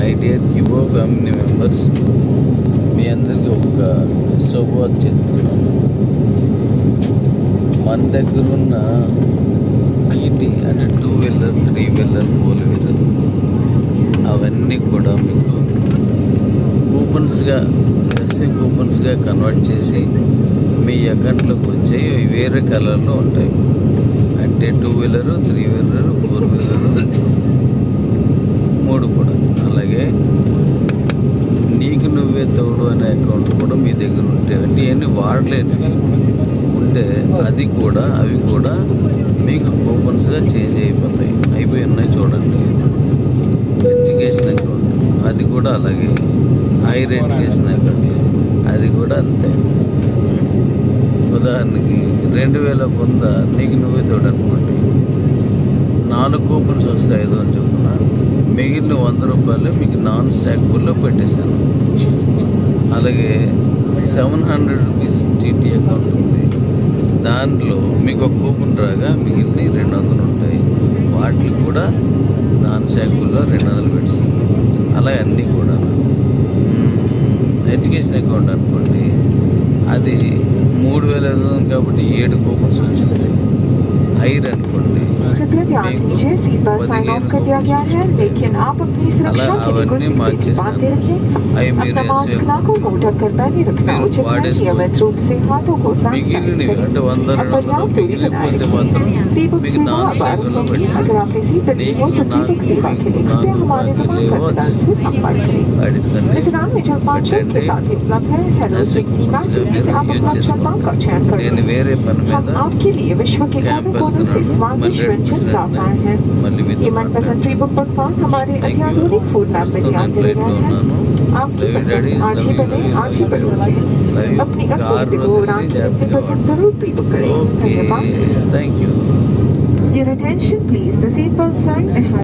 My dear యువ family members, మీ అందరికీ ఒక శుభవార్త చెప్తున్నాను. మన దగ్గర ఉన్న ఈటీ అంటే 2 వీలర్ 3 వీలర్ 4 వీలర్ అవన్నీ కూడా మీకు కూపన్స్గా కూపన్స్గా కన్వర్ట్ చేసి మీ అకౌంట్లోకి వచ్చి వేరే కలర్లో ఉంటాయి. అంటే 2 వీలరు 3 వీలరు 4 వీలరు 3 కూడా. అలాగే నీకు నువ్వే తోడు అనే అకౌంట్ కూడా మీ దగ్గర ఉంటే, అంటే ఇవన్నీ వాడలేదు ఉంటే అవి కూడా మీకు కూపన్స్గా చేంజ్ అయిపోయి ఉన్నాయి. చూడండి, ఎడ్యుకేషన్ అకౌంట్ అది కూడా అలాగే, హైర్ ఎడ్యుకేషన్ అకౌంట్ అది కూడా అంతే. ఉదాహరణకి 2000 పొందా నీకు నువ్వే తోడు అనుకోండి, 4 కూపన్స్ వస్తాయి 5 అని చెప్తున్న, మిగిలిన 100 రూపాయలు మీకు నాన్ స్టాక్బుల్లో పెట్టేశాను. అలాగే 700 రూపీస్ టీటీ అకౌంట్ ఉంది, దాంట్లో మీకు ఒక కూపన్ రాగా మిగిలిన 200 ఉంటాయి. వాటికి కూడా నాన్ స్టాక్బుల్లో 200 పెట్టేశాను. అలా అన్నీ కూడా. ఎడ్యుకేషన్ అకౌంట్ అనుకోండి, అది 3500 కాబట్టి 7 కూపన్స్ వచ్చింది. హైర్ అనుకోండి అలా అవన్నీ మార్చేసాను. అవి మీరు మిగిలినవి అంటే 100-200 మిగిలిపోతే మాత్రం మీకు నాన్ సైకిల్లో పెట్టాను. నేను వేరే పని మీద క్యాంప్ మళ్ళీ thank you. Your attention please, the seatbelt sign ahead.